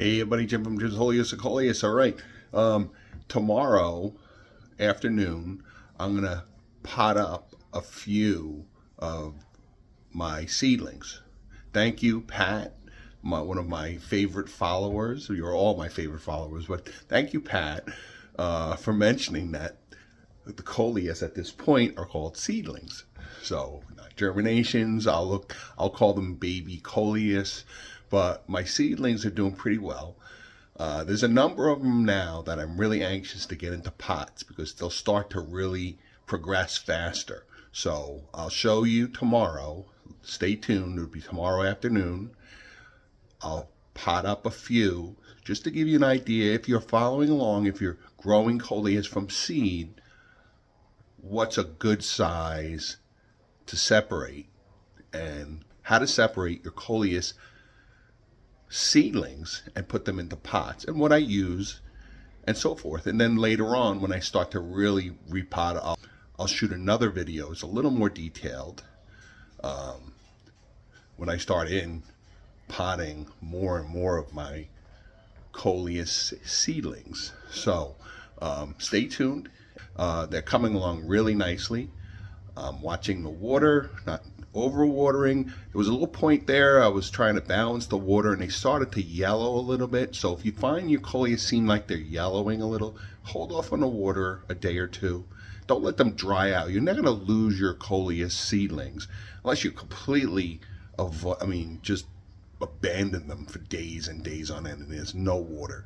Hey everybody, Jim from Coleus. All right, tomorrow afternoon, I'm gonna pot up a few of my seedlings. Thank you, Pat, one of my favorite followers. You're all my favorite followers, but thank you, Pat, for mentioning that the Coleus at this point are called seedlings. So not germinations. I'll call them baby Coleus, but my seedlings are doing pretty well. There's a number of them now that I'm really anxious to get into pots because they'll start to really progress faster. So I'll show you tomorrow. Stay tuned. It'll be tomorrow afternoon. I'll pot up a few just to give you an idea. If you're following along, if you're growing Coleus from seed, what's a good size to separate and how to separate your Coleus seedlings and put them into pots and what I use and so forth. And then later on, when I start to really repot, I'll shoot another video. It's a little more detailed when I start in potting more and more of my Coleus seedlings. So stay tuned. They're coming along really nicely. Watching the water, not overwatering. There was a little point there I was trying to balance the water and they started to yellow a little bit. So if you find your Coleus seem like they're yellowing a little, hold off on the water a day or two. Don't let them dry out. You're not going to lose your Coleus seedlings unless you completely just abandon them for days and days on end and there's no water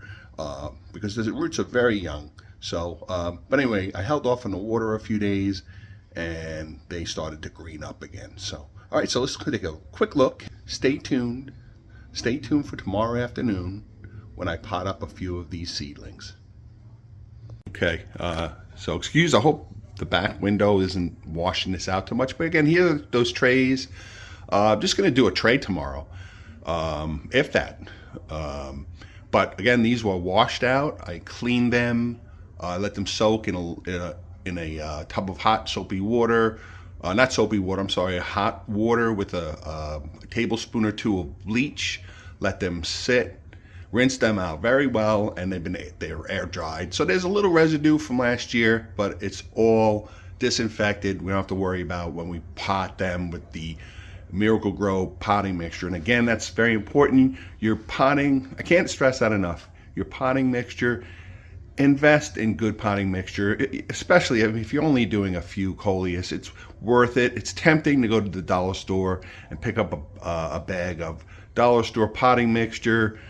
because the roots are very young. So, but anyway, I held off on the water a few days and they started to green up again. So, all right, so let's take a quick look. Stay tuned. Stay tuned for tomorrow afternoon when I pot up a few of these seedlings. Okay, so I hope the back window isn't washing this out too much. But again, here are those trays. I'm just going to do a tray tomorrow, if that. But again, these were washed out. I cleaned them, let them soak in a tub of hot soapy water, not soapy water, I'm sorry, hot water with a tablespoon or two of bleach. Let them sit, rinse them out very well, and they're air dried. So there's a little residue from last year, but it's all disinfected. We don't have to worry about when we pot them with the Miracle Grow potting mixture. And again, that's very important. Your potting, I can't stress that enough. Your potting mixture, invest in good potting mixture, especially if you're only doing a few Coleus. It's worth it. It's tempting to go to the dollar store and pick up a bag of dollar store potting mixture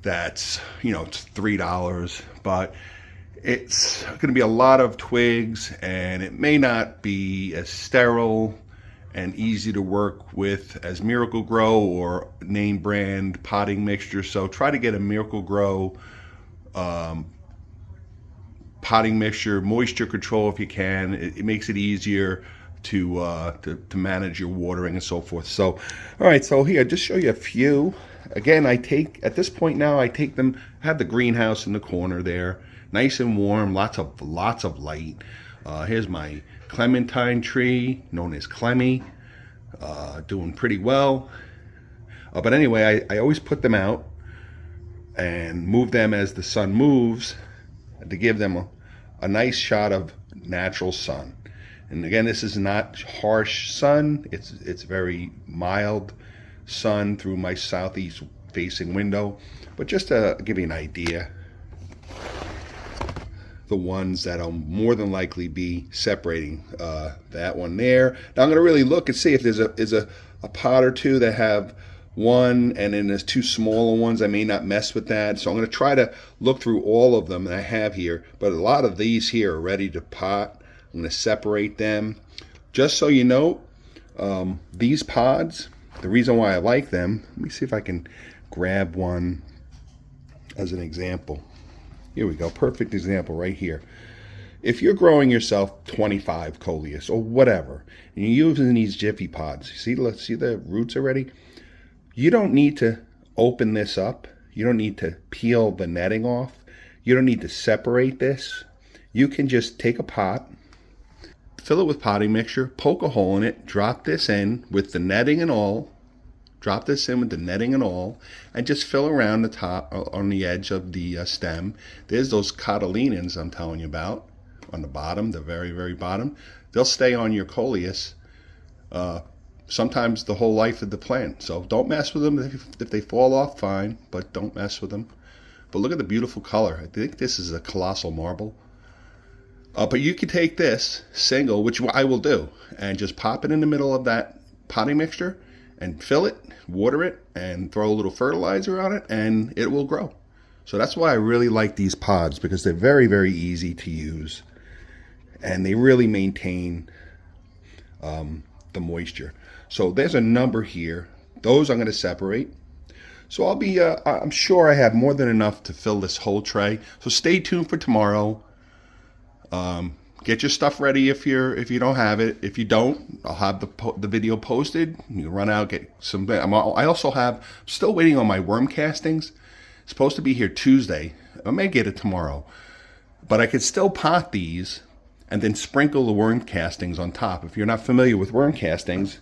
that's, it's $3, but it's going to be a lot of twigs and it may not be as sterile and easy to work with as Miracle Grow or name brand potting mixture. So try to get a Miracle Grow potting mixture, moisture control if you can. It makes it easier to manage your watering and so forth. So, all right, so here, just show you a few. Again, at this point now, I take them, I have the greenhouse in the corner there, nice and warm, lots of light. Here's my clementine tree, known as Clemmy, doing pretty well. But anyway, I always put them out and move them as the sun moves to give them a nice shot of natural sun. And again, this is not harsh sun. It's very mild sun through my southeast facing window. But just to give you an idea, the ones that I'll more than likely be separating, that one there. Now I'm going to really look and see if there's a pot or two that have one, and then there's two smaller ones. I may not mess with that. So I'm going to try to look through all of them that I have here. But a lot of these here are ready to pot. I'm going to separate them. Just so you know, these pods, the reason why I like them, let me see if I can grab one as an example. Here we go, perfect example right here. If you're growing yourself 25 Coleus or whatever, and you're using these Jiffy pods, see the roots already? You don't need to open this up. You don't need to peel the netting off. You don't need to separate this. You can just take a pot, fill it with potting mixture, poke a hole in it, drop this in with the netting and all, Drop this in with the netting and all, and just fill around the top, on the edge of the stem. There's those cotyledons I'm telling you about on the bottom, the very, very bottom. They'll stay on your Coleus sometimes the whole life of the plant. So don't mess with them. If they fall off, fine, but don't mess with them. But look at the beautiful color. I think this is a colossal marble. But you can take this single, which I will do, and just pop it in the middle of that potting mixture and fill it, water it, and throw a little fertilizer on it, and it will grow. So that's why I really like these pods, because they're very, very easy to use, and they really maintain the moisture. So there's a number here. Those I'm going to separate. So I'll be, I'm sure I have more than enough to fill this whole tray. So stay tuned for tomorrow. Get your stuff ready if you don't have it. If you don't, I'll have the video posted. You run out, get some. I also have. I'm still waiting on my worm castings. It's supposed to be here Tuesday. I may get it tomorrow, but I could still pot these and then sprinkle the worm castings on top. If you're not familiar with worm castings,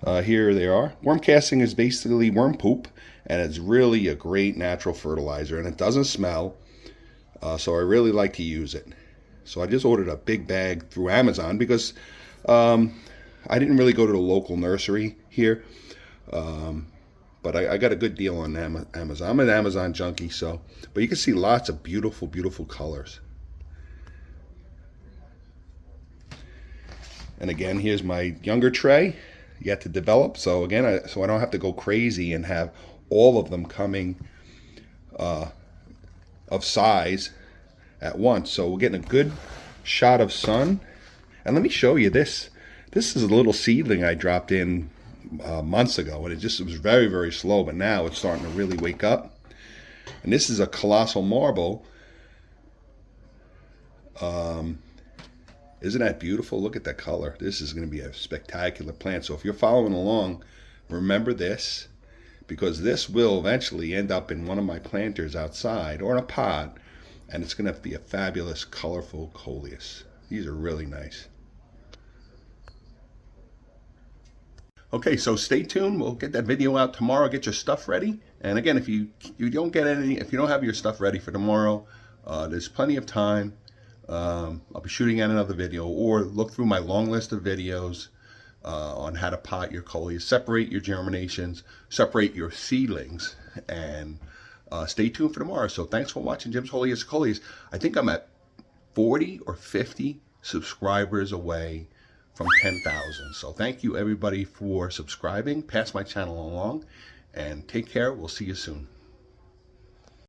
here they are. Worm casting is basically worm poop, and it's really a great natural fertilizer, and it doesn't smell. So I really like to use it. So I just ordered a big bag through Amazon because I didn't really go to the local nursery here. But I got a good deal on Amazon. I'm an Amazon junkie, so. But you can see lots of beautiful, beautiful colors. And again, here's my younger tray yet to develop. So again, so I don't have to go crazy and have all of them coming of size at once. So we're getting a good shot of sun. And let me show you this. This is a little seedling I dropped in months ago, and it was very, very slow, but now it's starting to really wake up. And this is a colossal marble. Isn't that beautiful? Look at that color. This is going to be a spectacular plant. So if you're following along, remember this, because this will eventually end up in one of my planters outside or in a pot. And it's going to be a fabulous, colorful Coleus. These are really nice. Okay, so stay tuned. We'll get that video out tomorrow. Get your stuff ready. And again, if you don't have your stuff ready for tomorrow, there's plenty of time. I'll be shooting out another video, or look through my long list of videos on how to pot your Coleus, separate your germinations, separate your seedlings, and stay tuned for tomorrow. So thanks for watching Jim's Holiest Coleus. I think I'm at 40 or 50 subscribers away from 10,000. So thank you everybody for subscribing. Pass my channel along, and take care. We'll see you soon.